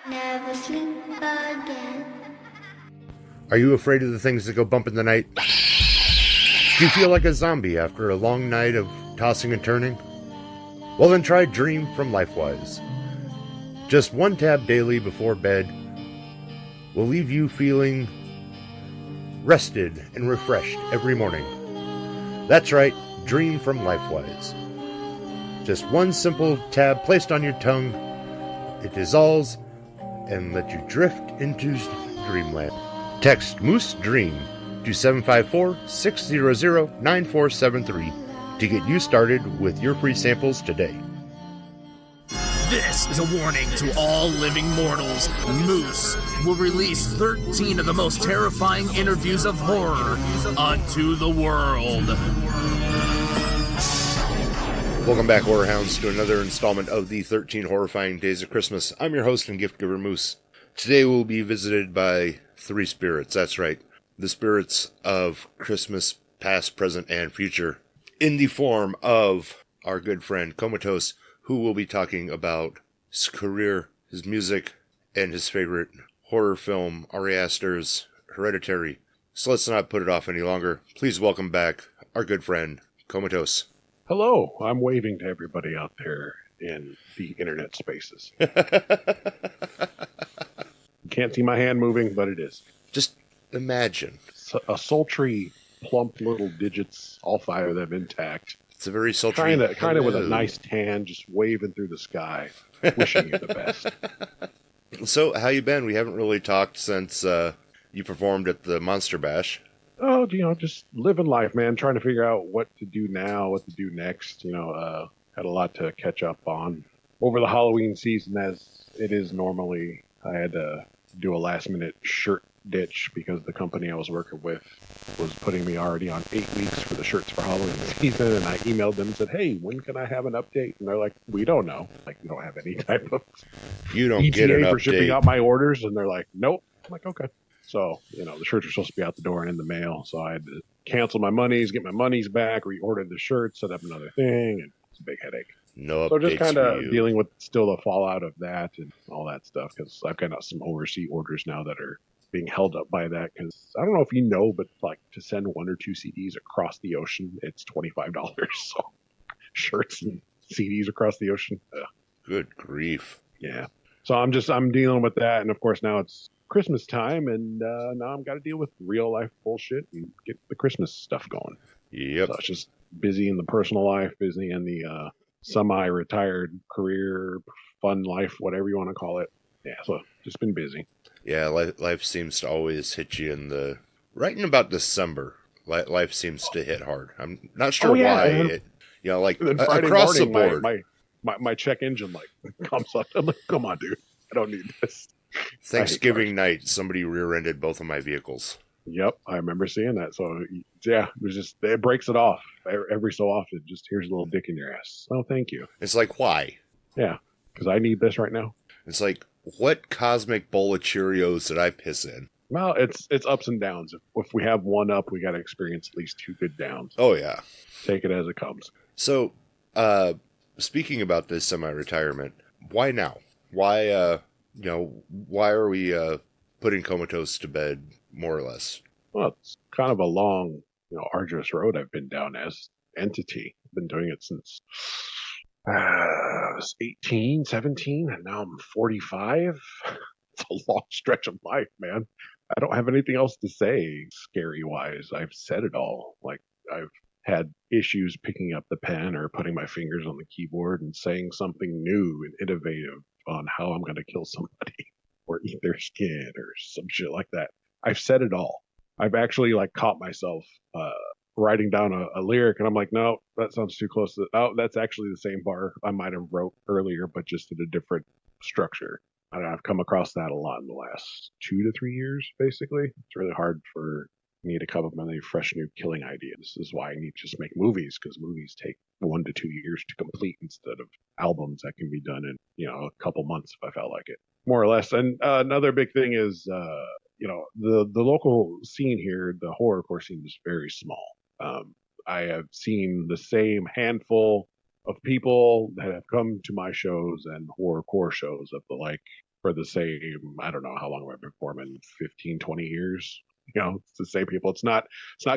Never sleep again. Are you afraid of the things that go bump in the night? Do you feel like a zombie after a long night of tossing and turning? Well, then try Dream from LifeWise. Just one tab daily before bed will leave you feeling rested and refreshed every morning. That's right, Dream from LifeWise. Just one simple tab placed on your tongue, it dissolves and let you drift into dreamland. Text Moose Dream to 754-600-9473 to get you started with your free samples today. This is a warning to all living mortals. Moose will release 13 of the most terrifying interviews of horror unto the world. Welcome back, Horror Hounds, to another installment of the 13 Horrifying Days of Christmas. I'm your host and gift giver, Moose. Today we'll be visited by three spirits. That's right, the spirits of Christmas past, present, and future, in the form of our good friend Komatose, who will be talking about his career, his music, and his favorite horror film, Ari Aster's Hereditary. So let's not put it off any longer. Please welcome back our good friend Komatose. Hello, I'm waving to everybody out there in the internet spaces. Can't see my hand moving, but it is. Just imagine. A sultry, plump little digits, all five of them intact. It's a very sultry. Kind of with a nice tan, just waving through the sky, wishing you the best. So, how you been? We haven't really talked since you performed at the Monster Bash. Oh, just living life, man. Trying to figure out what to do now, what to do next. Had a lot to catch up on over the Halloween season, as it is normally. I had to do a last-minute shirt ditch because the company I was working with was putting me already on 8 weeks for the shirts for Halloween season, and I emailed them and said, hey, when can I have an update? And they're like, we don't know. Like, you don't have any type of you don't ETA get an for update. shipping out my orders, and they're like, nope. I'm like, okay. So, the shirts were supposed to be out the door and in the mail, so I had to cancel my monies, get my monies back, reorder the shirt, set up another thing, and it's a big headache. No updates. So just kind for of you. dealing with still the fallout of that and all that stuff, because I've got some overseas orders now that are being held up by that, because I don't know if you know, but like to send one or two CDs across the ocean, it's $25. So shirts and CDs across the ocean. Good grief. Yeah. So I'm dealing with that, and of course now it's Christmas time, and now I'm got to deal with real life bullshit and get the Christmas stuff going. Yep. So it's just busy in the personal life, busy in the semi-retired career, fun life, whatever you want to call it. Yeah, so just been busy. Yeah, life seems to always hit you right in about December. Life seems to hit hard. I'm not sure why. And then Friday across morning, the board. my check engine comes up. I'm like, come on, dude, I don't need this. Thanksgiving night, somebody rear-ended both of my vehicles. Yep, I remember seeing that. So yeah, it breaks it off every so often. Just here's a little dick in your ass. Oh, thank you. It's like, why? Yeah, because I need this right now. It's like, what cosmic bowl of Cheerios did I piss in? Well, it's ups and downs. If we have one up, we got to experience at least two good downs. Oh yeah. Take it as it comes. So, speaking about this semi-retirement, why now? Why are we putting Komatose to bed, more or less? Well, it's kind of a long, arduous road I've been down as entity. I've been doing it since I was 18, 17, and now I'm 45. It's a long stretch of life, man. I don't have anything else to say, scary-wise. I've said it all. Like, I've had issues picking up the pen or putting my fingers on the keyboard and saying something new and innovative on how I'm going to kill somebody or eat their skin or some shit like that. I've said it all. I've actually caught myself writing down a lyric, and I'm like, no, that sounds too close to that's actually the same bar I might have wrote earlier, but just in a different structure. I've come across that a lot in the last 2 to 3 years, basically. It's really hard for me to come up with any fresh new killing ideas. This is why I need to just make movies, because movies take 1 to 2 years to complete instead of albums that can be done in, a couple months if I felt like it, more or less. And another big thing is, the local scene here, the horrorcore scene, is very small. I have seen the same handful of people that have come to my shows and horrorcore shows of the for the same, I don't know how long I've been performing, 15, 20 years. It's the same people. It's not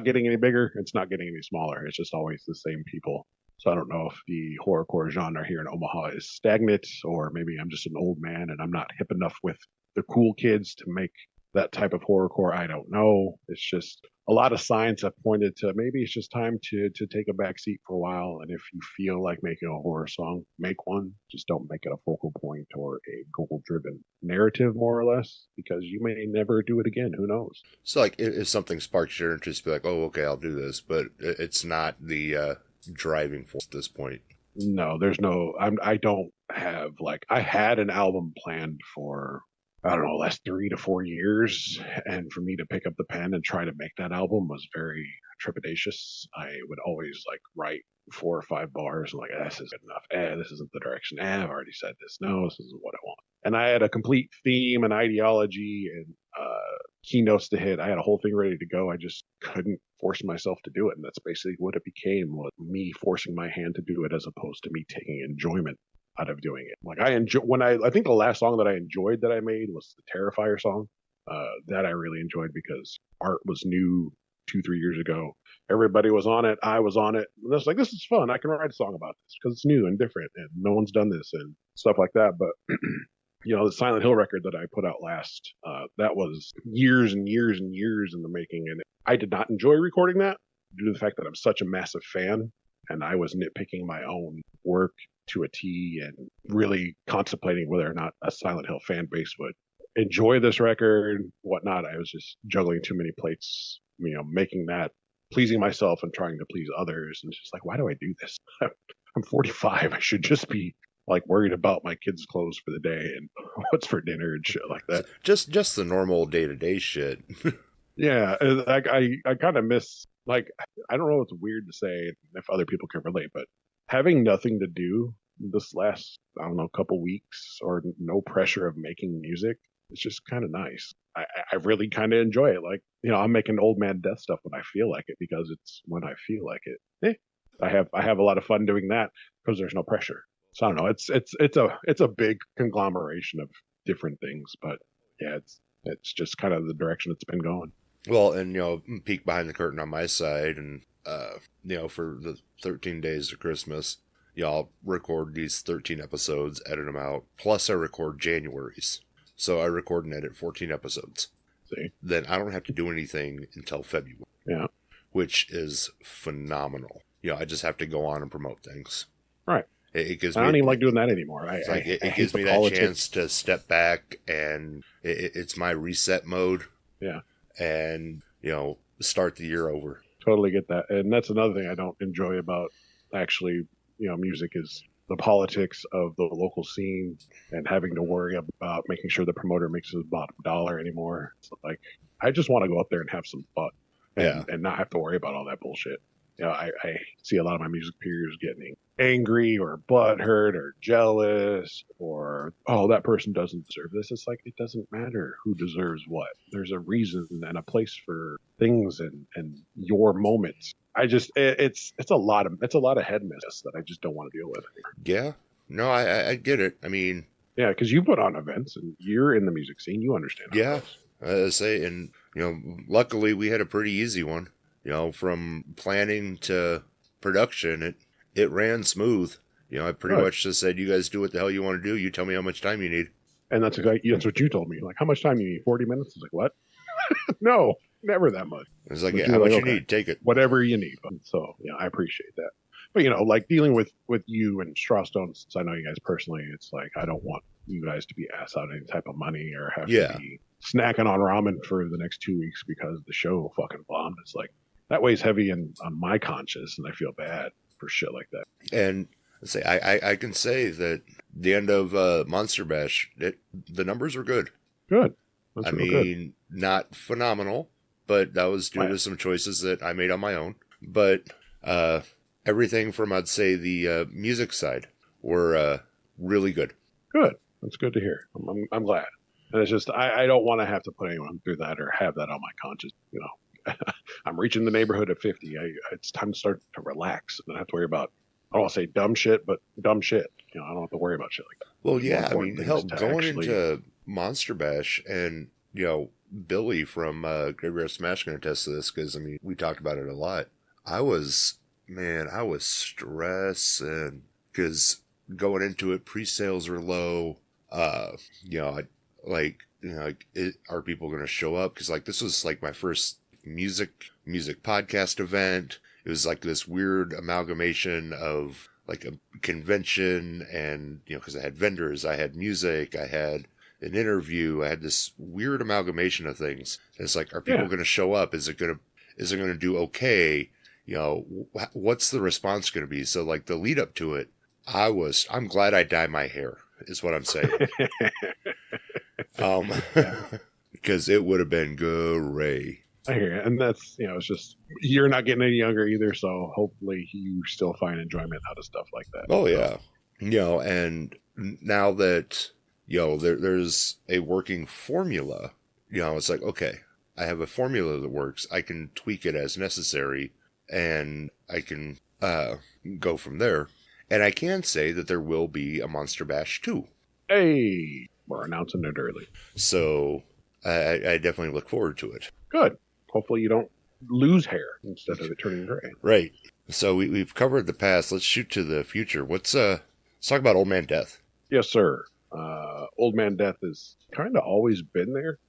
getting any bigger. It's not getting any smaller. It's just always the same people. So I don't know if the horrorcore genre here in Omaha is stagnant, or maybe I'm just an old man and I'm not hip enough with the cool kids to make that type of horrorcore. I don't know. It's just a lot of signs have pointed to maybe it's just time to take a back seat for a while. And if you feel like making a horror song, make one. Just don't make it a focal point or a goal-driven narrative, more or less, because you may never do it again. Who knows? So, like, if something sparks your interest, be like, oh, okay, I'll do this. But it's not the driving force at this point. No, there's no. I don't have I had an album planned for, I don't know, last 3 to 4 years, and for me to pick up the pen and try to make that album was very trepidatious. I would always write 4 or 5 bars and this is good enough. This isn't the direction. I've already said this. No, this isn't what I want. And I had a complete theme and ideology and keynotes to hit. I had a whole thing ready to go. I just couldn't force myself to do it, and that's basically what it became, was me forcing my hand to do it as opposed to me taking enjoyment out of doing it. I enjoy I think the last song that I enjoyed that I made was the Terrifier song. That I really enjoyed because art was new 2-3 years ago. Everybody was on it. I was on it. And I was like, this is fun. I can write a song about this because it's new and different and no one's done this and stuff like that. But the Silent Hill record that I put out last, that was years and years and years in the making. And I did not enjoy recording that due to the fact that I'm such a massive fan. And I was nitpicking my own work to a T and really contemplating whether or not a Silent Hill fan base would enjoy this record, whatnot. I was just juggling too many plates, making that, pleasing myself and trying to please others. And it's just why do I do this? I'm 45. I should just be worried about my kids' clothes for the day and what's for dinner and shit like that. Just the normal day-to-day shit. Yeah, I kind of miss, I don't know, it's weird to say if other people can relate, but having nothing to do this last, I don't know, couple weeks, or no pressure of making music, it's just kind of nice. I really kind of enjoy it. I'm making old man death stuff when I feel like it because it's when I feel like it. I have a lot of fun doing that because there's no pressure. So I don't know. It's a big conglomeration of different things, but yeah, it's just kind of the direction it's been going. Well, and peek behind the curtain on my side, and for the 13 days of Christmas, I'll record these 13 episodes, edit them out. Plus, I record January's, so I record and edit 14 episodes. See, then I don't have to do anything until February. Yeah, which is phenomenal. I just have to go on and promote things. Right. It gives I don't even like doing that anymore. It gives me that chance to step back, and it's my reset mode. Yeah. And, start the year over. Totally get that. And that's another thing I don't enjoy about actually, music is the politics of the local scene and having to worry about making sure the promoter makes his bottom dollar anymore. It's I just want to go up there and have some fun and not have to worry about all that bullshit. I see a lot of my music peers getting angry or butthurt or jealous or, oh, that person doesn't deserve this. It's it doesn't matter who deserves what. There's a reason and a place for things and your moments. It's a lot of head mess that I just don't want to deal with anymore. Yeah. No, I get it. I mean, yeah, because you put on events and you're in the music scene. You understand. Yeah. I say, and, luckily we had a pretty easy one. From planning to production, it ran smooth. I pretty much just said, you guys do what the hell you want to do. You tell me how much time you need. And that's what you told me. How much time you need? 40 minutes? I was what? No, never that much. It's yeah, how much you need? Take it. Whatever you need. So, yeah, I appreciate that. But, dealing with you and Strawstone, since I know you guys personally, it's I don't want you guys to be asked out any type of money or have to be snacking on ramen for the next 2 weeks because the show fucking bombed. It's that weighs heavy on my conscience, and I feel bad for shit like that. And say I can say that the end of Monster Bash, the numbers were good. Good. I mean, not phenomenal, but that was due to some choices that I made on my own. But everything from, I'd say, the music side were really good. Good. That's good to hear. I'm glad. And it's just I don't want to have to put anyone through that or have that on my conscience. I'm reaching the neighborhood of 50. It's time to start to relax and not have to worry about, I don't want to say dumb shit, but dumb shit. I don't have to worry about shit like that. Well, yeah, I mean, hell, going into Monster Bash, and Billy from Graveyard Smash can attest to this, because I mean we talked about it a lot. I was stressing because going into it, pre-sales are low. Are people going to show up? Because like this was like my first music podcast event. It was like this weird amalgamation of like a convention and, because I had vendors, I had music, I had an interview, I had this weird amalgamation of things. And it's like, are people going to show up? Is it going to do okay? What's the response going to be? So like the lead up to it, I'm glad I dyed my hair is what I'm saying. Because it would have been great. I hear you. And that's, it's just, you're not getting any younger either, so hopefully you still find enjoyment out of stuff like that. Oh, yeah. And now that, there's a working formula, it's like, okay, I have a formula that works. I can tweak it as necessary, and I can go from there. And I can say that there will be a Monster Bash 2. Hey, we're announcing it early. So I definitely look forward to it. Good. Hopefully you don't lose hair instead of it turning gray. Right. So we've covered the past. Let's shoot to the future. Let's talk about Old Man Death. Yes, sir. Old Man Death has kind of always been there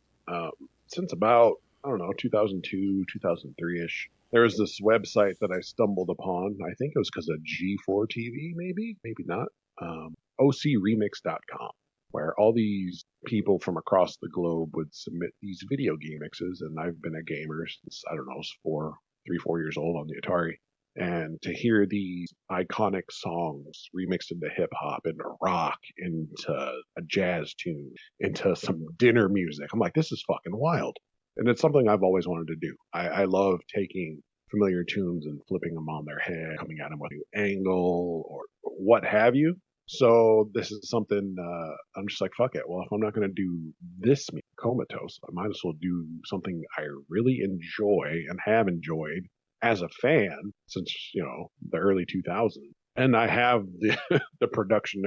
since about, 2002, 2003-ish. There was this website that I stumbled upon. I think it was because of G4 TV, maybe not. OCRemix.com, where all these people from across the globe would submit these video game mixes. And I've been a gamer since, I was 4 years old on the Atari. And to hear these iconic songs remixed into hip hop, into rock, into a jazz tune, into some dinner music, I'm like, this is fucking wild. And it's something I've always wanted to do. I love taking familiar tunes and flipping them on their head, coming at them with a new angle or what have you. So this is something I'm just like, fuck it. Well, if I'm not going to do this Komatose, I might as well do something I really enjoy and have enjoyed as a fan since, the early 2000s. And I have the production,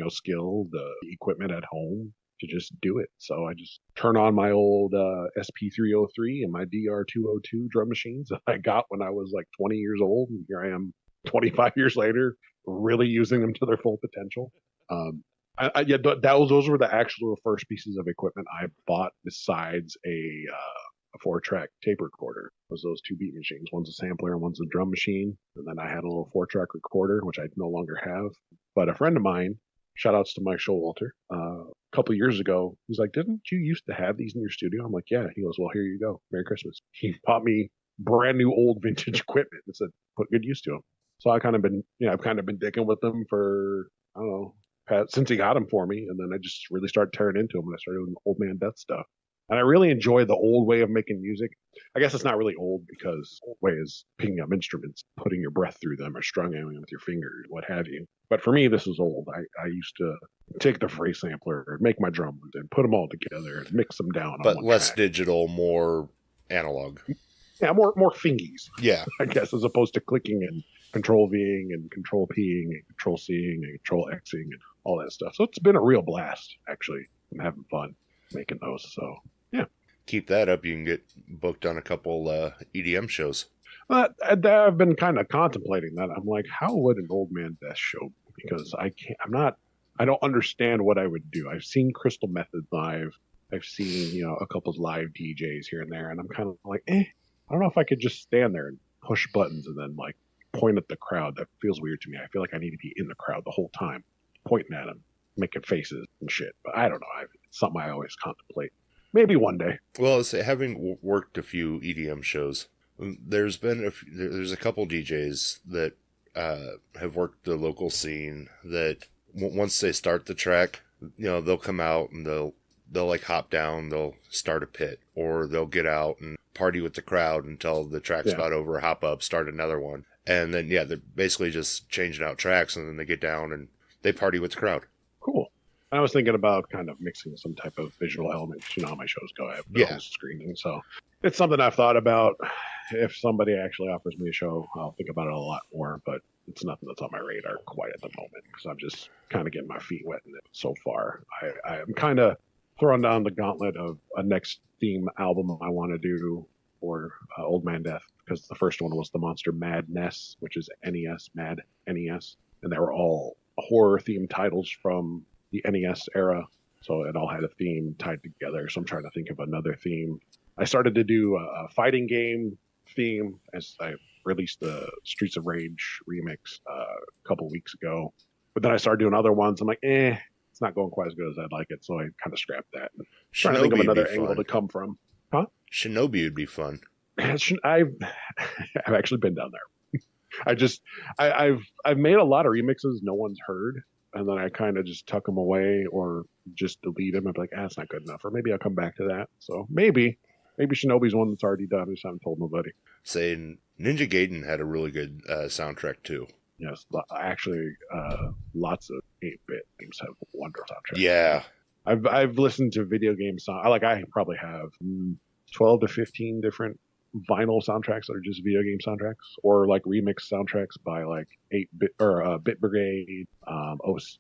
skill, the equipment at home to just do it. So I just turn on my old SP303 and my DR202 drum machines that I got when I was like 20 years old. And here I am 25 years later, really using them to their full potential. Those were the actual first pieces of equipment I bought besides a 4-track tape recorder. It was those two beat machines. One's a sampler and one's a drum machine. And then I had a little 4-track recorder, which I no longer have. But a friend of mine, shout outs to Mike Showalter, a couple years ago, he's like, didn't you used to have these in your studio? I'm like, yeah. He goes, well, here you go. Merry Christmas. He bought me brand new old vintage equipment and said, put good use to them. So I've kind of been dicking with them for, since he got them for me. And then I just really started tearing into them when I started doing Old Man Death stuff. And I really enjoy the old way of making music. I guess it's not really old because old way is picking up instruments, putting your breath through them or strumming them with your fingers, what have you. But for me, this is old. I used to take the phrase sampler and make my drums and put them all together and mix them down. But less track. Digital, more analog. Yeah, more fingies. Yeah. I guess, as opposed to clicking and control Ving and control Ping and control C'ing and control Xing and all that stuff. So it's been a real blast, actually. I'm having fun making those. So, yeah. Keep that up. You can get booked on a couple EDM shows. I've been kind of contemplating that. I'm like, how would an Old Man Death show? Because I don't understand what I would do. I've seen Crystal Method live. I've seen, a couple of live DJs here and there. And I'm kind of like, I don't know if I could just stand there and push buttons and then like point at the crowd. That feels weird to me. I feel like I need to be in the crowd the whole time, pointing at them, making faces and shit. But I don't know. It's something I always contemplate. Maybe one day. Well, having worked a few EDM shows, there's a couple DJs that have worked the local scene that once they start the track, they'll come out and they'll like hop down, they'll start a pit, or they'll get out and party with the crowd until the track's about over, hop up, start another one. And then, they're basically just changing out tracks, and then they get down and they party with the crowd. Cool. I was thinking about kind of mixing some type of visual element. You know how my shows go. I have no screening. So it's something I've thought about. If somebody actually offers me a show, I'll think about it a lot more. But it's nothing that's on my radar quite at the moment because I'm just kind of getting my feet wet in it so far. I'm kind of throwing down the gauntlet of a next theme album I want to do for Old Man Death, because the first one was the Monster Madness, which is NES, Mad NES, and they were all horror themed titles from the NES era. So it all had a theme tied together. So I'm trying to think of another theme. I started to do a fighting game theme as I released the Streets of Rage remix a couple weeks ago. But then I started doing other ones. I'm like, it's not going quite as good as I'd like it. So I kind of scrapped that. Trying to think of another angle to come from. Huh? Shinobi would be fun. I've actually been down there. I've made a lot of remixes no one's heard, and then I kind of just tuck them away or just delete them and be like, it's not good enough, or maybe I'll come back to that. So maybe Shinobi's one that's already done. I just haven't told nobody. Saying Ninja Gaiden had a really good soundtrack too. Yes, actually, lots of 8-bit games have wonderful soundtracks. Yeah, I've listened to video game songs. I probably have 12 to 15 different vinyl soundtracks that are just video game soundtracks, or like remix soundtracks by like 8-bit or Bit Brigade. What's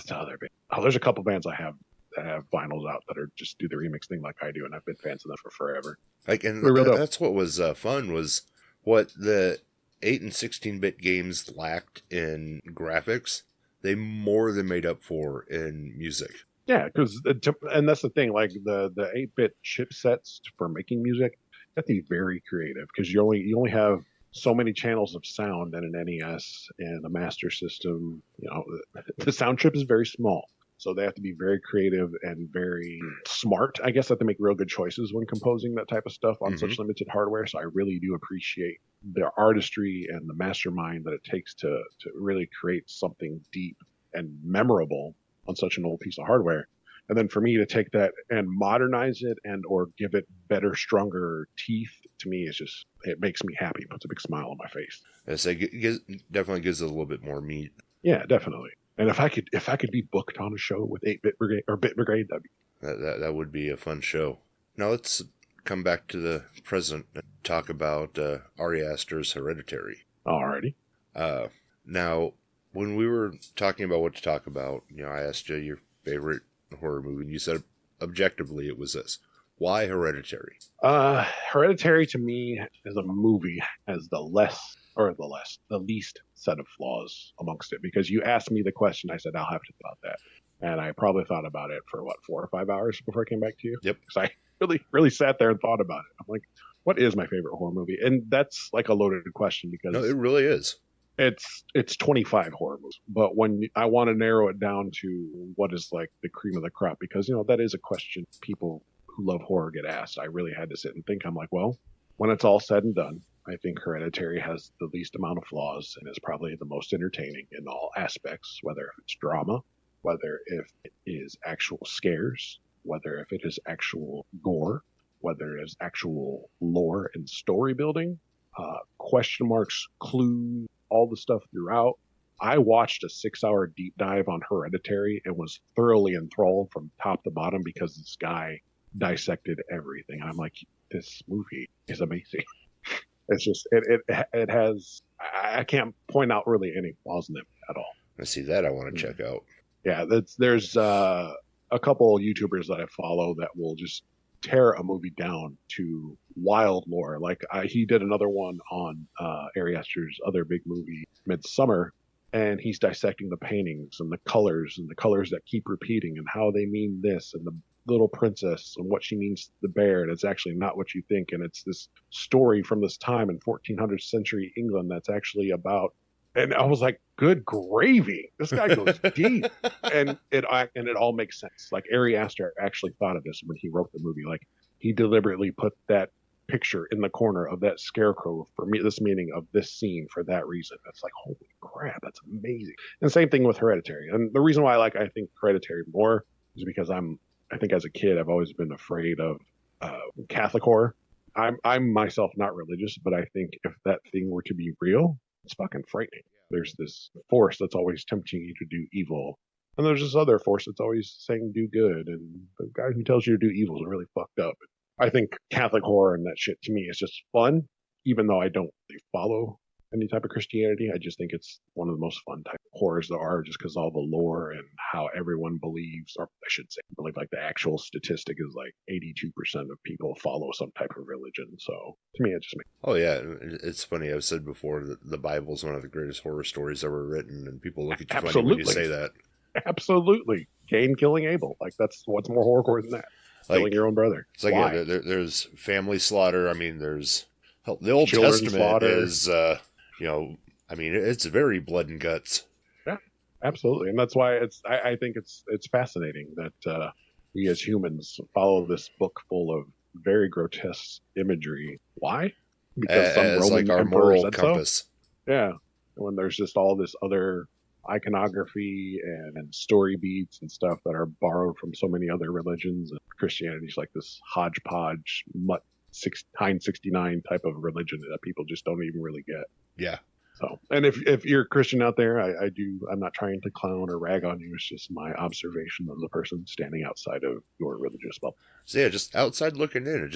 the other band? Oh, there's a couple bands I have that have vinyls out that are just do the remix thing like I do, and I've been fans of them for forever. Like, and that's what was fun, was what the 8 and 16-bit games lacked in graphics, they more than made up for in music. Yeah, because and that's the thing, like the 8-bit chipsets for making music, you have to be very creative, because you only have so many channels of sound in an NES and a master system. You know, the sound chip is very small, so they have to be very creative and very smart. I guess they have to make real good choices when composing that type of stuff on such limited hardware. So I really do appreciate their artistry and the mastermind that it takes to really create something deep and memorable on such an old piece of hardware. And then for me to take that and modernize it and or give it better, stronger teeth, to me, it makes me happy. It puts a big smile on my face. Definitely gives it a little bit more meat. Yeah, definitely. And if I could be booked on a show with 8-bit Brigade or Bit Brigade, that would be a fun show. Now let's come back to the present and talk about Ari Aster's Hereditary. Alrighty. Now, when we were talking about what to talk about, I asked you your favorite horror movie, and you said objectively it was this. Why Hereditary? Hereditary to me as a movie has the least set of flaws amongst it, because you asked me the question, I said I'll have to think about that, and I probably thought about it for 4 or 5 hours before I came back to you. Yep. Because I really sat there and thought about it. I'm like, what is my favorite horror movie? And that's like a loaded question, because no, it really is. It's 25 horror movies, but when I want to narrow it down to what is like the cream of the crop, because that is a question people who love horror get asked. I really had to sit and think. I'm like, well, when it's all said and done, I think Hereditary has the least amount of flaws and is probably the most entertaining in all aspects, whether it's drama, whether if it is actual scares, whether if it is actual gore, whether it is actual lore and story building, question marks, clues, all the stuff throughout. I watched a 6-hour deep dive on Hereditary and was thoroughly enthralled from top to bottom, because this guy dissected everything. I'm like, this movie is amazing. It's just, it has, I can't point out really any flaws in it at all. I see that. I want to check out. Yeah, there's a couple YouTubers that I follow that will just tear a movie down to wild lore. Like he did another one on Ari Aster's other big movie, Midsummer, and he's dissecting the paintings and the colors that keep repeating and how they mean this, and the little princess and what she means to the bear, and it's actually not what you think, and it's this story from this time in 1400th century England that's actually about. And I was like, good gravy. This guy goes deep. And it all makes sense. Like, Ari Aster actually thought of this when he wrote the movie. Like, he deliberately put that picture in the corner of that scarecrow for me, this meaning of this scene for that reason. It's like, holy crap, that's amazing. And same thing with Hereditary. And the reason why I think Hereditary more is because I think as a kid, I've always been afraid of Catholic horror. I'm myself not religious, but I think if that thing were to be real, it's fucking frightening. There's this force that's always tempting you to do evil, and there's this other force that's always saying do good, and the guy who tells you to do evil is really fucked up. I think Catholic horror and that shit to me is just fun, even though I don't really follow any type of Christianity. I just think it's one of the most fun type of horrors there are, just because all the lore and how everyone believes, or I should say, believe, like the actual statistic is like 82% of people follow some type of religion. So to me, it just makes. Oh yeah, it's funny. I've said before that the Bible is one of the greatest horror stories ever written, and people look at you funny when you say that. Absolutely, Cain killing Abel. Like that's what's more horrorcore than that? Killing Like, your own brother. It's like Why? yeah, there's family slaughter. I mean, there's the Old Children's Testament slaughter. is I mean, it's very blood and guts. Yeah, absolutely, and that's why I think it's fascinating that we as humans follow this book full of very grotesque imagery. Why? Because some As Roman like our emperor moral said compass. so. Yeah, when there's just all this other iconography and story beats and stuff that are borrowed from so many other religions, and Christianity's like this hodgepodge mutt Heinz 69 type of religion that people just don't even really get. Yeah. So, and if you're a Christian out there, I'm not trying to clown or rag on you. It's just my observation of the person standing outside of your religious bubble. So yeah, just outside looking in,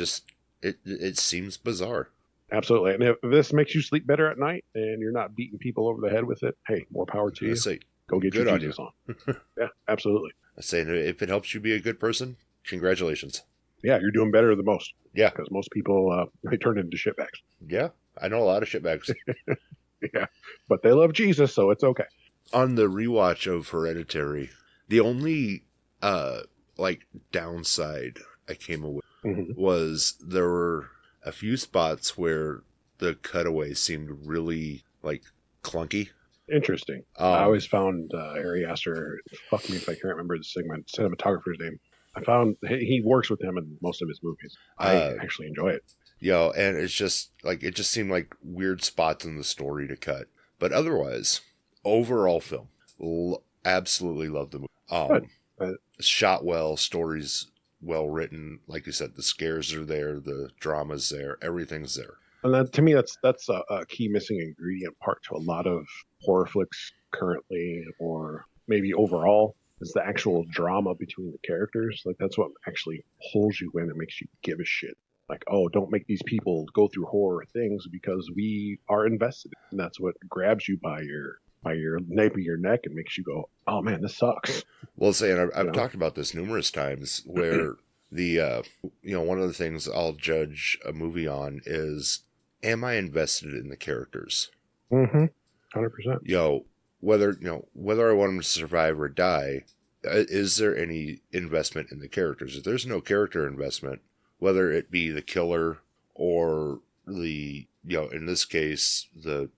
it seems bizarre. Absolutely. And if this makes you sleep better at night and you're not beating people over the head with it, hey, more power to you. Say, Go get good your on Jesus you. on. Yeah, absolutely. I say, if it helps you be a good person, congratulations. Yeah, you're doing better than most. Yeah. Because most people, they turn into shitbags. Yeah, I know a lot of shitbags. Yeah, but they love Jesus, so it's okay. On the rewatch of Hereditary, the only downside I came away was there were a few spots where the cutaways seemed really like clunky. Interesting. I always found Harry Aster, fuck me if I can't remember the cinematographer's name. I found he works with him in most of his movies. I actually enjoy it. And it's just like, it just seemed like weird spots in the story to cut. But otherwise, overall film, absolutely love the movie. Shot well, stories well written. Like you said, the scares are there, the drama's there, everything's there. And that, to me, that's a key missing ingredient part to a lot of horror flicks currently, or maybe overall, is the actual drama between the characters. Like that's what actually pulls you in and makes you give a shit. Like, oh, don't make these people go through horror things because we are invested. And that's what grabs you by your nape of your neck and makes you go, oh man, this sucks. Well, say, and I've talked about this numerous times, where the one of the things I'll judge a movie on is, am I invested in the characters? 100%. Whether I want them to survive or die, is there any investment in the characters? If there's no character investment, whether it be the killer or the, in this case, the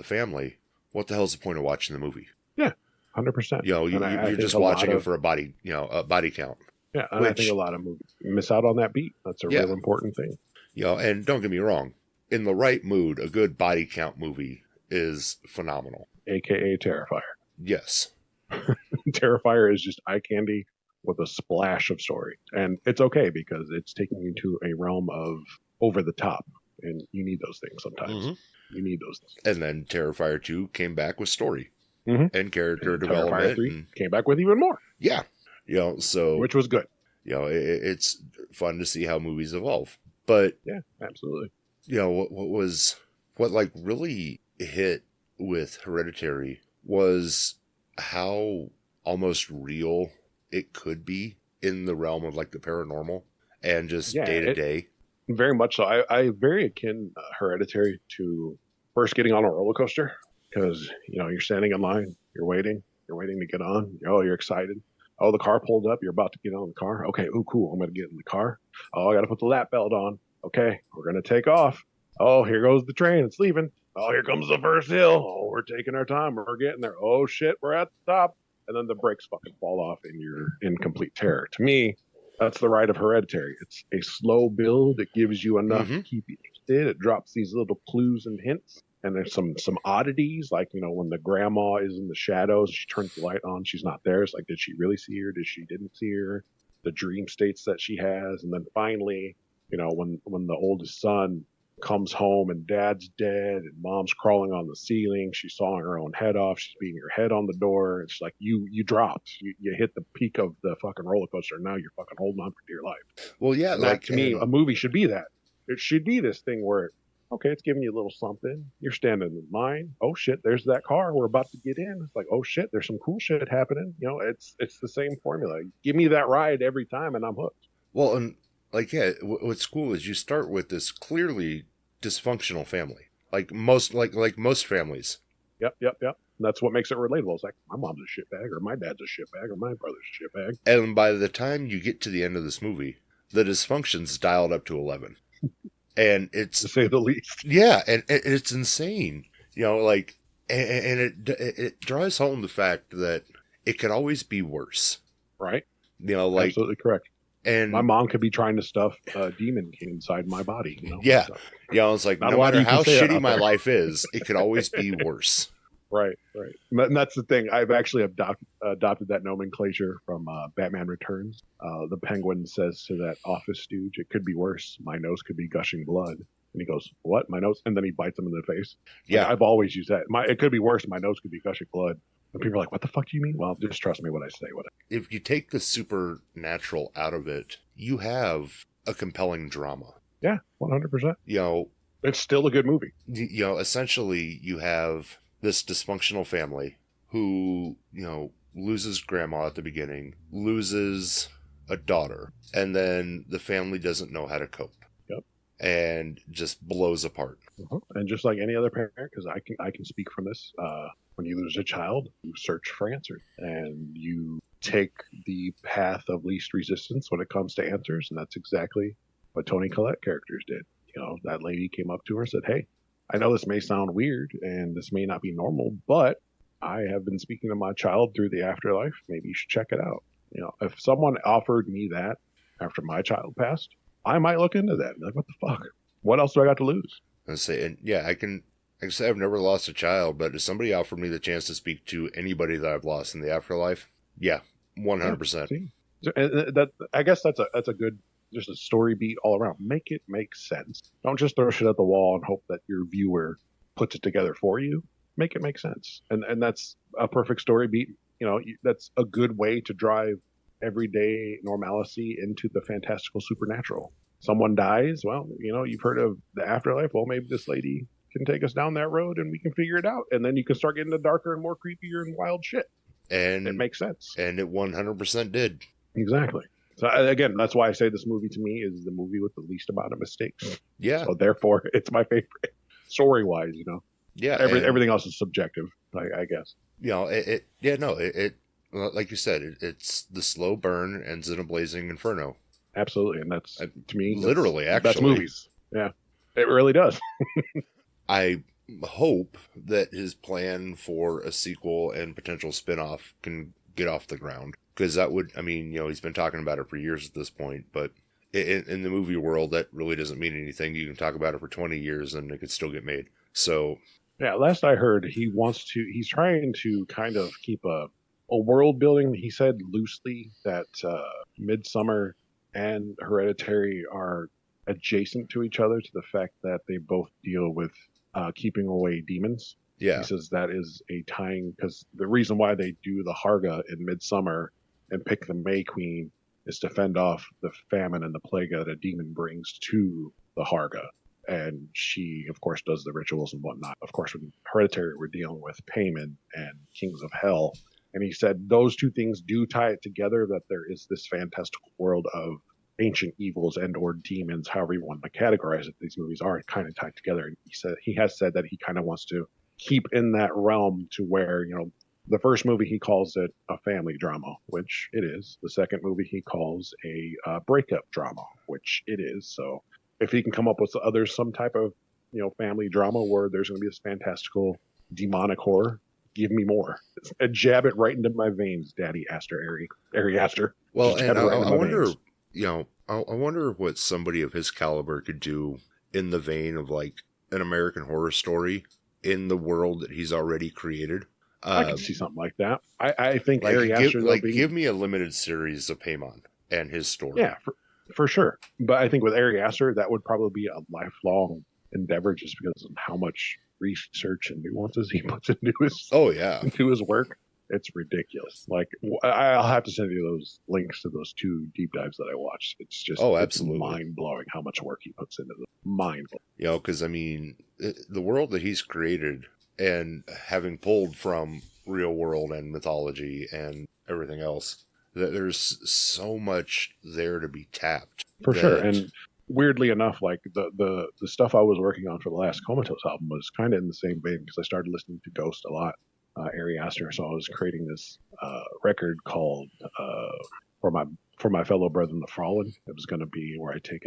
family, what the hell's the point of watching the movie? Yeah, 100%. You're just watching it for a body count. Yeah, and I think a lot of movies miss out on that beat. That's a real important thing. And don't get me wrong, in the right mood, a good body count movie is phenomenal. AKA Terrifier. Yes. Terrifier is just eye candy with a splash of story. And it's okay because it's taking you to a realm of over the top. And you need those things sometimes. You need those things. And then Terrifier 2 came back with story and character development. Terrifier 3 came back with even more. Yeah. So which was good. It's fun to see how movies evolve. But yeah, absolutely. What really hit with Hereditary was how almost real it could be in the realm of like the paranormal and just day to day. Very much so. I very akin Hereditary to first getting on a roller coaster, because you're standing in line, you're waiting to get on. You're excited. Oh, the car pulled up. You're about to get on the car. Okay, ooh, cool. I'm going to get in the car. Oh, I got to put the lap belt on. Okay, we're going to take off. Oh, here goes the train. It's leaving. Oh, here comes the first hill. Oh, we're taking our time. We're getting there. Oh, shit, we're at the top. And then the brakes fucking fall off and you're in complete terror. To me, that's the ride of Hereditary. It's a slow build. It gives you enough to keep you interested. It drops these little clues and hints. And there's some oddities, like, when the grandma is in the shadows, she turns the light on, she's not there. It's like, did she really see her? Did she didn't see her? The dream states that she has. And then finally, when the oldest son comes home and dad's dead and mom's crawling on the ceiling, she's sawing her own head off, she's beating her head on the door. It's like you dropped. You hit the peak of the fucking roller coaster, and now you're fucking holding on for dear life. Well, yeah. To me, a movie should be that. It should be this thing where Okay, it's giving you a little something. You're standing in line. Oh shit, there's that car. We're about to get in. It's like, oh shit, there's some cool shit happening. It's the same formula. Give me that ride every time, and I'm hooked. Well, and like, yeah, what's cool is you start with this clearly dysfunctional family, like most families. Yep. And that's what makes it relatable. It's like my mom's a shitbag, or my dad's a shitbag, or my brother's a shitbag. And by the time you get to the end of this movie, the dysfunction's dialed up to 11. And it's, To say the least. yeah, and it's insane. Like, and it drives home the fact that it could always be worse. Right? Like, Absolutely correct. and My mom could be trying to stuff a demon king inside my body. yeah, So, it's like, Not a no lot matter you can how say shitty out my there. life is, it could always be worse. right. And that's the thing. I've actually adopted that nomenclature from Batman Returns. The Penguin says to that office stooge, "It could be worse. My nose could be gushing blood." And he goes, "What? My nose?" And then he bites him in the face. Yeah. Like, I've always used that. It could be worse. My nose could be gushing blood. And people are like, "What the fuck do you mean?" Well, just trust me when I say what. If you take the supernatural out of it, you have a compelling drama. Yeah, 100%. It's still a good movie. Essentially you have this dysfunctional family who, loses grandma at the beginning, loses a daughter, and then the family doesn't know how to cope. Yep. And just blows apart. And just like any other parent, because I can speak from this, when you lose a child, you search for answers, and you take the path of least resistance when it comes to answers, and that's exactly what Toni Collette characters did. That lady came up to her and said, "Hey, I know this may sound weird, and this may not be normal, but I have been speaking to my child through the afterlife. Maybe you should check it out." If someone offered me that after my child passed, I might look into that. Like, what the fuck? What else do I got to lose? And say, and yeah, I can say I've never lost a child, but if somebody offered me the chance to speak to anybody that I've lost in the afterlife, yeah, 100%. See? And I guess that's a good, just a story beat all around. Make it make sense. Don't just throw shit at the wall and hope that your viewer puts it together for you. Make it make sense. And that's a perfect story beat. That's a good way to drive everyday normalcy into the fantastical supernatural. Someone dies. Well, you've heard of the afterlife. Well, maybe this lady can take us down that road and we can figure it out. And then you can start getting to darker and more creepier and wild shit. And it makes sense. And it 100% did. Exactly. So again, that's why I say this movie to me is the movie with the least amount of mistakes. Yeah. So therefore, it's my favorite, story-wise. Yeah. Everything else is subjective, I guess. It like you said, it's the slow burn ends in a blazing inferno. Absolutely, and that's to me literally that's movies. Yeah, it really does. I hope that his plan for a sequel and potential spin-off can get off the ground, because that would, he's been talking about it for years at this point, but in the movie world, that really doesn't mean anything. You can talk about it for 20 years and it could still get made. So yeah, last I heard, he's trying to kind of keep a world building. He said loosely that Midsummer and Hereditary are adjacent to each other, to the fact that they both deal with keeping away demons. Yeah. He says that is a tying, because the reason why they do the Harga in Midsummer and pick the May Queen is to fend off the famine and the plague that a demon brings to the Harga. And she, of course, does the rituals and whatnot. Of course, with Hereditary, we're dealing with Payman and Kings of Hell. And he said those two things do tie it together, that there is this fantastical world of ancient evils and or demons, however you want to categorize it. These movies are kind of tied together. And he has said that he kind of wants to keep in that realm, to where, the first movie he calls it a family drama, which it is. The second movie he calls a breakup drama, which it is. So if he can come up with some type of, family drama where there's going to be this fantastical demonic horror, give me more. Jab it right into my veins, Daddy Aster, Ari Aster. Well, Just and jab it right into I my wonder, veins. I wonder what somebody of his caliber could do in the vein of like an American Horror Story in the world that he's already created. I can see something like that. I think Like, Ari Aster, give me a limited series of Paimon and his story. Yeah, for sure. But I think with Ari Aster, that would probably be a lifelong endeavor, just because of how much research and nuances he puts into his Oh yeah. into his work. It's ridiculous. Like, I'll have to send you those links to those 2 deep dives that I watched. It's just absolutely mind blowing how much work he puts into them. Mind blowing. Because I mean, the world that he's created, and having pulled from real world and mythology and everything else, that there's so much there to be tapped. For sure. And weirdly enough, like the stuff I was working on for the last Komatose album was kind of in the same vein, because I started listening to Ghost a lot, Aster. So I was creating this record called for my fellow brethren, the Fallen. It was going to be where I take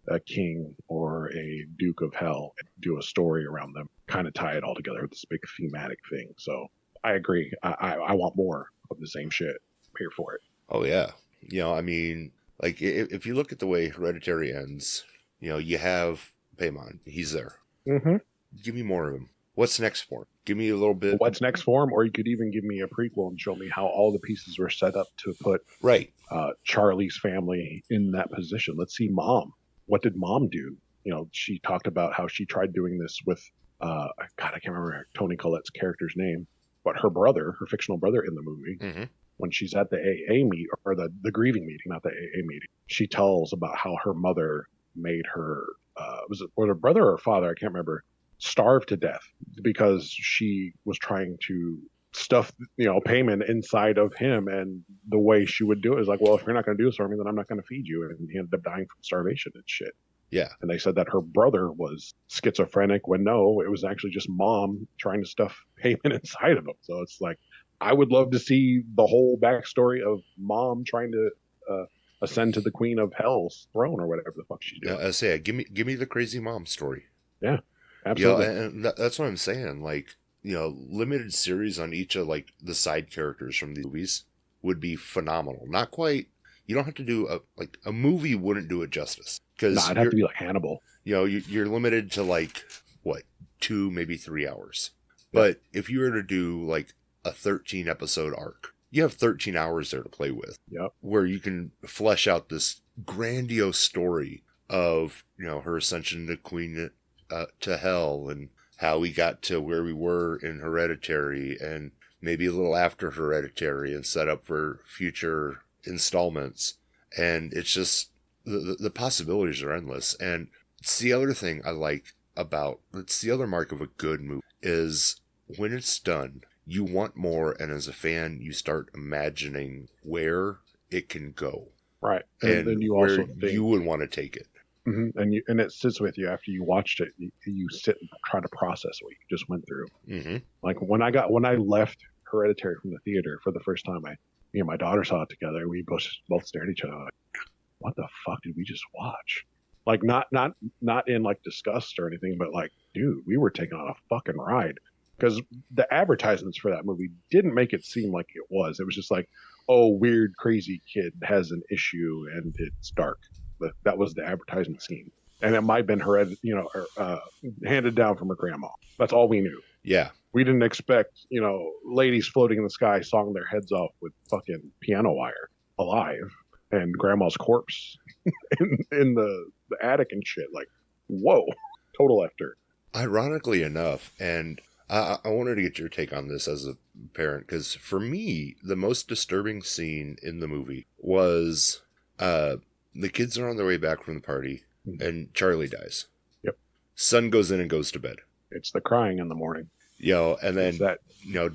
a king or a duke of hell and do a story around them, kind of tie it all together with this big thematic thing. So I agree. I want more of the same shit. I'm here for it. Oh yeah. I mean, like, if you look at the way Hereditary ends, you have Paimon. He's there. Mm-hmm. Give me more of him. What's next for him? Give me a little bit. What's next for him? Or you could even give me a prequel and show me how all the pieces were set up to put Charlie's family in that position. Let's see Mom. What did Mom do? She talked about how she tried doing this with, God, I can't remember Toni Collette's character's name, but her brother, her fictional brother in the movie. Mm-hmm. When she's at the AA meet, or the grieving meeting, not the AA meeting, she tells about how her mother made her, was it her brother or her father? I can't remember, starve to death because she was trying to stuff, Paimon inside of him. And the way she would do it is like, well, if you're not going to do this for me, then I'm not going to feed you. And he ended up dying from starvation and shit. Yeah. And they said that her brother was schizophrenic, when no, it was actually just Mom trying to stuff Paimon inside of him. So it's like, I would love to see the whole backstory of Mom trying to ascend to the Queen of Hell's throne, or whatever the fuck she's doing. I say, give me the crazy mom story. Yeah, absolutely. And that's what I'm saying. Like, limited series on each of like the side characters from these movies would be phenomenal. Not quite. You don't have to do a movie wouldn't do it justice, because it'd have to be like Hannibal. You're limited to like 2, maybe 3 hours. Yeah. But if you were to do like a 13 episode arc, you have 13 hours there to play with. Yep. Where you can flesh out this grandiose story of her ascension to Queen to Hell, and how we got to where we were in Hereditary, and maybe a little after Hereditary, and set up for future installments. And it's just the possibilities are endless. And it's the other thing I like about, it's the other mark of a good movie, is when it's done, you want more, and as a fan, you start imagining where it can go. Right. And then you where also think, you would want to take it. Mm-hmm. And it sits with you after you watched it. You sit and try to process what you just went through. Mm-hmm. Like when I left Hereditary from the theater for the first time, me and my daughter saw it together. We both stared at each other like, what the fuck did we just watch? Like not in like disgust or anything, but like, dude, we were taking on a fucking ride. Because the advertisements for that movie didn't make it seem like it was. It was just like, oh, weird, crazy kid has an issue and it's dark. But that was the advertisement scene. And it might have been handed down from her grandma. That's all we knew. Yeah. We didn't expect, ladies floating in the sky sawing their heads off with fucking piano wire alive, and grandma's corpse in the attic and shit. Like, whoa, total after. Ironically enough, and I wanted to get your take on this as a parent, because for me, the most disturbing scene in the movie was the kids are on their way back from the party, and Charlie dies. Yep. Son goes in and goes to bed. It's the crying in the morning. And then it's that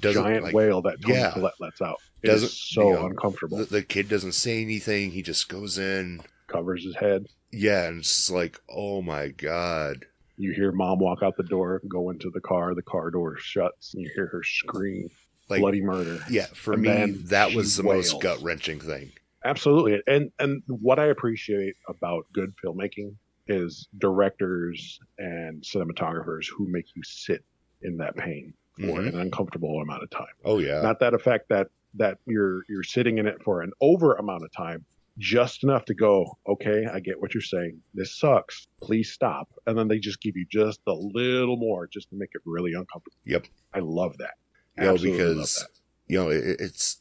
doesn't giant wail that Toni Collette lets out. It's so uncomfortable. The kid doesn't say anything. He just goes in, covers his head. Yeah, and it's just like, oh my God. You hear Mom walk out the door, go into the car door shuts, and you hear her scream, like, bloody murder. Yeah, for me, that was the most gut-wrenching thing. Absolutely. And what I appreciate about good filmmaking is directors and cinematographers who make you sit in that pain for an uncomfortable amount of time. Oh, yeah. Not that effect that you're sitting in it for an over amount of time, just enough to go, okay, I get what you're saying. This sucks. Please stop. And then they just give you just a little more just to make it really uncomfortable. Yep. I love that. Absolutely because, love that. It's,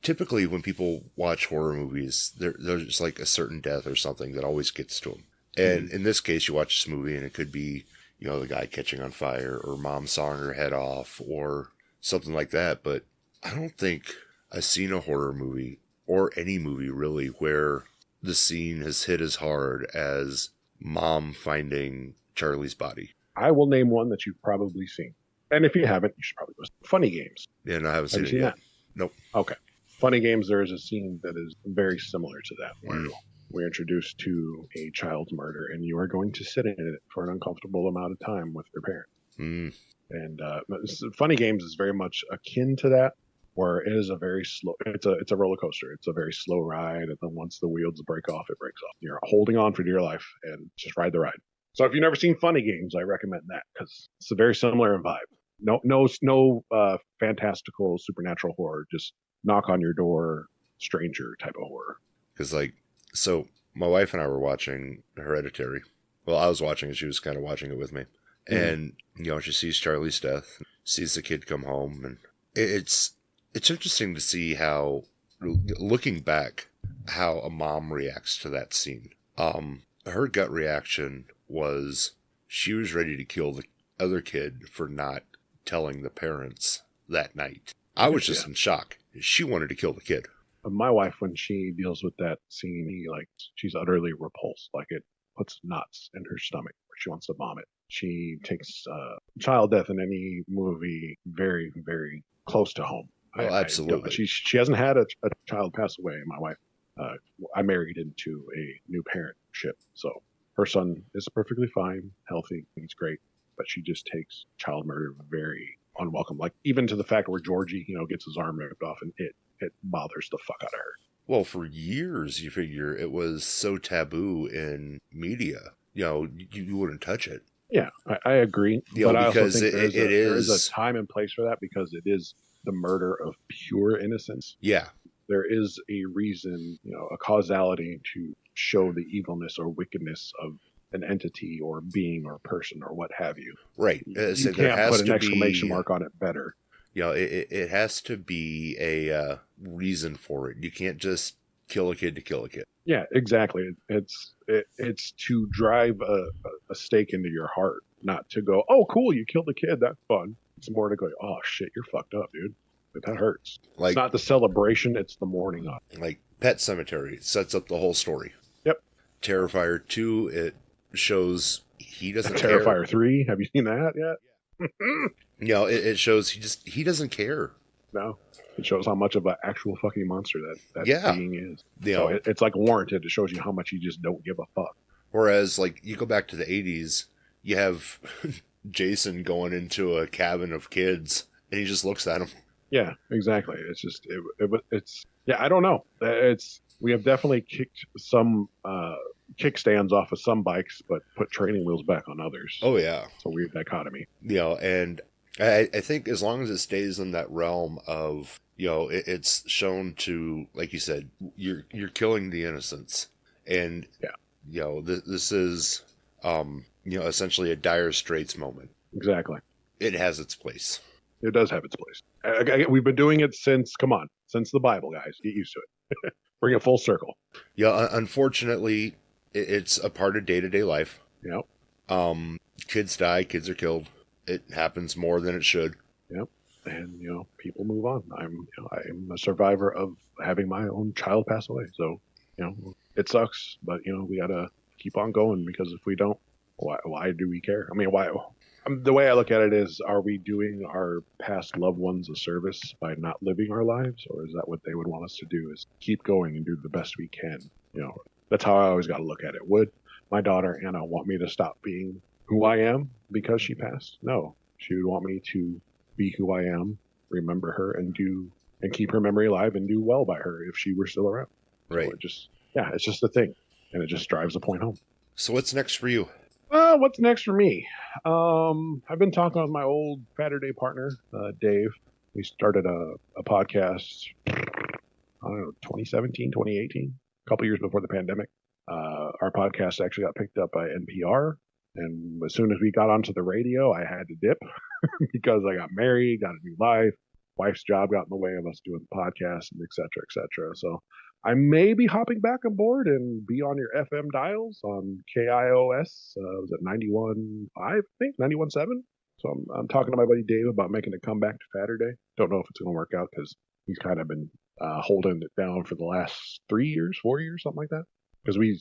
typically when people watch horror movies, there's just like a certain death or something that always gets to them. And in this case, you watch this movie and it could be, the guy catching on fire or Mom sawing her head off or something like that. But I don't think I've seen a horror movie, or any movie really, where the scene has hit as hard as Mom finding Charlie's body. I will name one that you've probably seen. And if you haven't, you should probably go. Funny Games. Yeah, no, I haven't Have seen you it seen yet. that? Nope. Okay. Funny Games, there is a scene that is very similar to that, where we're introduced to a child's murder, and you are going to sit in it for an uncomfortable amount of time with your parents. Mm. And Funny Games is very much akin to that, where it is a very slow. It's a roller coaster. It's a very slow ride, and then once the wheels break off, it breaks off. You're holding on for dear life and just ride the ride. So if you've never seen Funny Games, I recommend that because it's a very similar in vibe. No fantastical supernatural horror. Just knock on your door, stranger type of horror. Because, so my wife and I were watching Hereditary. Well, I was watching it. She was kind of watching it with me. And, she sees Charlie's death, sees the kid come home. And it's interesting to see how, looking back, how a mom reacts to that scene. Her gut reaction was she was ready to kill the other kid for not telling the parents that night. I was just in shock. She wanted to kill the kid. My wife, when she deals with that scene, she's utterly repulsed. Like, it puts knots in her stomach where she wants to vomit. She takes child death in any movie very, very close to home. Oh, absolutely. She hasn't had a child pass away. My wife, I married into a new parentship, so her son is perfectly fine, healthy, he's great, but she just takes child murder very unwelcome. Like, even to the fact where Georgie, gets his arm ripped off, and it bothers the fuck out of her. Well, for years, you figure it was so taboo in media. You wouldn't touch it. Yeah, I agree. But I also think there is a time and place for that, because it is the murder of pure innocence. Yeah. There is a reason, a causality to show the evilness or wickedness of an entity or being or person or what have you. Right. You can't put an exclamation mark on it better. It has to be a reason for it. You can't just kill a kid to kill a kid. Yeah, exactly. It's to drive a stake into your heart, not to go, oh, cool, you killed a kid, that's fun. It's more to go, oh, shit, you're fucked up, dude. That hurts. It's not the celebration, it's the mourning of it. Like Pet Sematary sets up the whole story. Yep. Terrifier 2, it shows he doesn't care. Terrifier 3, have you seen that yet? It shows he doesn't care. No. It shows how much of an actual fucking monster that being is. So it's like Warranted. It shows you how much you just don't give a fuck. Whereas, you go back to the 80s, you have Jason going into a cabin of kids, and he just looks at them. Yeah, exactly. It's just, it's I don't know. We have definitely kicked some kickstands off of some bikes, but put training wheels back on others. Oh, yeah. It's a weird dichotomy. And I think as long as it stays in that realm of, it's shown to, like you said, you're killing the innocents. And, this is, essentially a dire straits moment. Exactly. It has its place. It does have its place. We've been doing it since the Bible, guys. Get used to it. Bring it full circle. Yeah, unfortunately, it's a part of day-to-day life. Yep. Kids die, kids are killed. It happens more than it should. Yep. And, people move on. I'm a survivor of having my own child pass away. So, it sucks, but, we got to keep on going, because if we don't, why do we care? I mean, why? The way I look at it is, are we doing our past loved ones a service by not living our lives? Or is that what they would want us to do, is keep going and do the best we can? That's how I always got to look at it. Would my daughter, Anna, want me to stop being who I am because she passed? No. She would want me to be who I am, remember her, and keep her memory alive and do well by her if she were still around. Right. So it's just a thing. And it just drives the point home. So what's next for you? What's next for me? I've been talking with my old Saturday partner, Dave. We started a podcast, I don't know, 2017, 2018, a couple years before the pandemic. Our podcast actually got picked up by NPR. And as soon as we got onto the radio, I had to dip because I got married, got a new life. Wife's job got in the way of us doing the podcast, and et cetera, et cetera. So I may be hopping back on board and be on your FM dials on KIOS. Was it 91.5, I think, 91.7? So I'm talking to my buddy Dave about making a comeback to Saturday. Don't know if it's going to work out because he's kind of been holding it down for the last 3 years, 4 years, something like that. Because we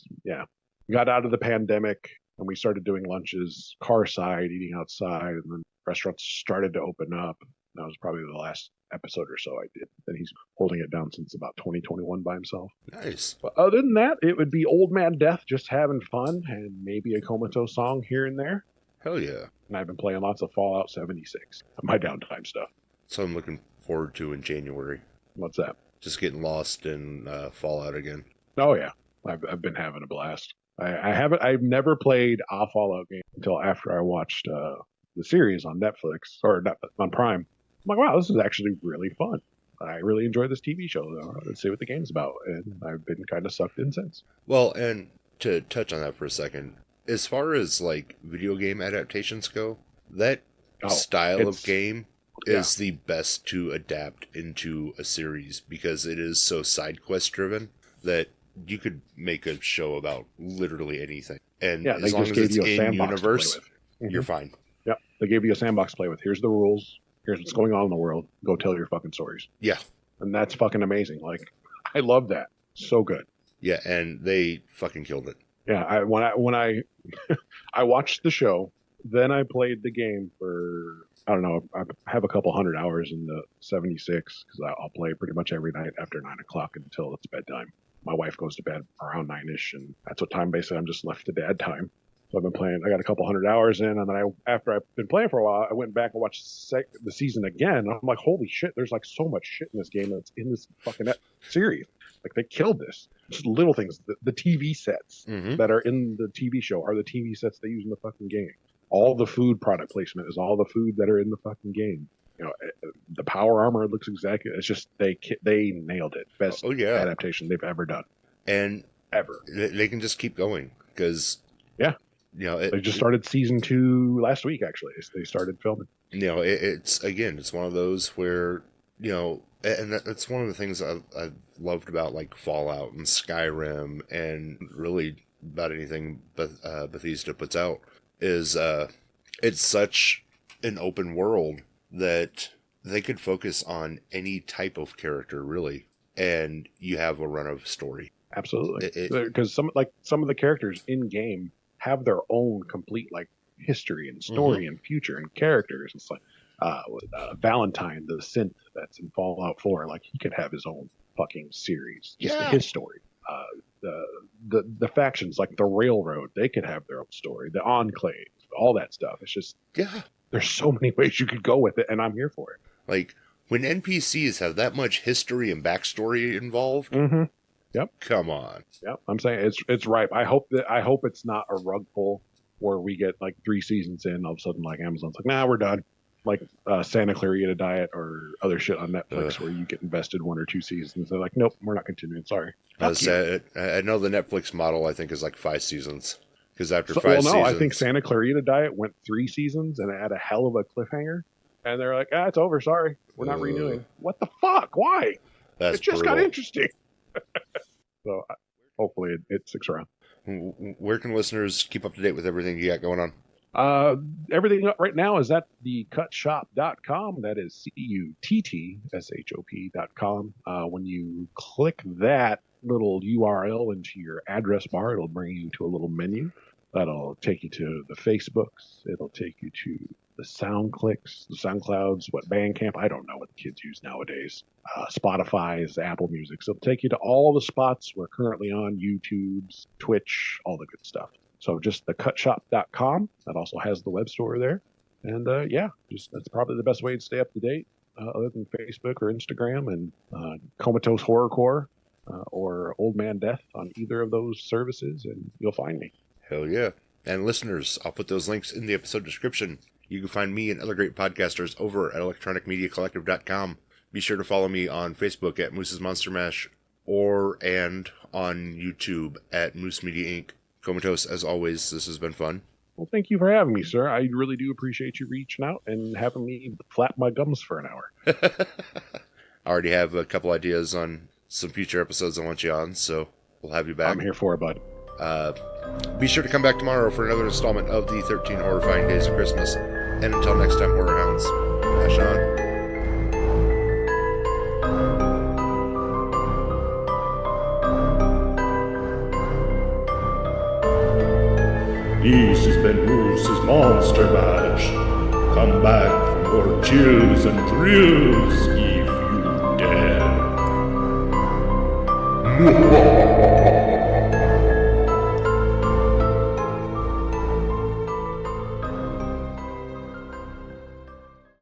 got out of the pandemic and we started doing lunches car side, eating outside, and then restaurants started to open up. That was probably the last episode or so I did. And he's holding it down since about 2021 by himself. Nice. But other than that, it would be Old Man Death, just having fun, and maybe a Komatose song here and there. Hell yeah. And I've been playing lots of Fallout 76. My downtime stuff. So I'm looking forward to in January. What's that? Just getting lost in Fallout again. Oh yeah, I've been having a blast. I've never played a Fallout game until after I watched the series on Netflix or on Prime. I'm like, wow, this is actually really fun. I really enjoy this TV show. Let's see what the game's about, and I've been kind of sucked in since. Well, and to touch on that for a second, as far as like video game adaptations go, that style of game is the best to adapt into a series because it is so side quest driven that you could make a show about literally anything. And as long as it's in universe, you're fine. Yep. They gave you a sandbox to play with. Here's the rules. Here's what's going on in the world. Go tell your fucking stories. Yeah. And that's fucking amazing. Like, I love that. So good. Yeah, and they fucking killed it. Yeah, when I I watched the show, then I played the game for, I don't know, I have a couple hundred hours in the 76 because I'll play pretty much every night after 9 o'clock until it's bedtime. My wife goes to bed around 9-ish, and that's what time basically I'm just left to dad time. So I've been playing. I got a couple hundred hours in, and then after I've been playing for a while, I went back and watched the season again. And I'm like, holy shit! There's like so much shit in this game that's in this fucking series. Like they killed this. Just little things. The TV sets that are in the TV show are the TV sets they use in the fucking game. All the food product placement is all the food that are in the fucking game. You know, the power armor looks exactly. It's just they nailed it. Best adaptation they've ever done. And ever. They can just keep going because you know, they just started season 2 last week. Actually, they started filming. You know, it's one of those where, you know, and that's one of the things I've loved about like Fallout and Skyrim and really about anything Bethesda puts out is it's such an open world that they could focus on any type of character really, and you have a run of story. Absolutely, because some of the characters in game have their own complete like history and story and future and characters. It's like Valentine, the synth that's in Fallout 4, like he could have his own fucking series, just his story. The factions like the Railroad, they could have their own story. The Enclave, all that stuff. It's just there's so many ways you could go with it, and I'm here for it. Like when NPCs have that much history and backstory involved. Yep. Come on. Yep. I'm saying it's ripe. I hope it's not a rug pull where we get like 3 seasons in, all of a sudden like Amazon's like, nah, we're done. Like Santa Clarita Diet or other shit on Netflix where you get invested 1 or 2 seasons. They're like, nope, we're not continuing. Sorry. I know the Netflix model I think is like 5 seasons. Because after 5 seasons, I think Santa Clarita Diet went 3 seasons and it had a hell of a cliffhanger. And they're like, it's over. Sorry, we're not renewing. What the fuck? Why? It just got interesting. So hopefully it sticks around. Where can listeners keep up to date with everything you got going on? Everything right now is at thecutshop.com. That is CUTTSHOP.com. When you click that little URL into your address bar, it'll bring you to a little menu. That'll take you to the Facebooks. It'll take you to the SoundClicks, the SoundClouds, what Bandcamp. I don't know what the kids use nowadays. Spotify's, Apple Music. So it'll take you to all the spots we're currently on, YouTube's, Twitch, all the good stuff. So just thecutshop.com. That also has the web store there. And that's probably the best way to stay up to date, other than Facebook or Instagram, and Komatose Horrorcore or Old Man Death on either of those services, and you'll find me. Hell yeah. And listeners, I'll put those links in the episode description. You can find me and other great podcasters over at electronicmediacollective.com. Be sure to follow me on Facebook at Moose's Monster Mash and on YouTube at Moose Media Inc. Komatose, as always, this has been fun. Well, thank you for having me, sir. I really do appreciate you reaching out and having me flap my gums for an hour. I already have a couple ideas on some future episodes I want you on, so we'll have you back. I'm here for it, bud. Be sure to come back tomorrow for another installment of the 13 Horror-fying Days of Christmas. And until next time, Horror Hounds, Ash on. This has been Moose's Monster Mash. Come back for more chills and thrills if you dare.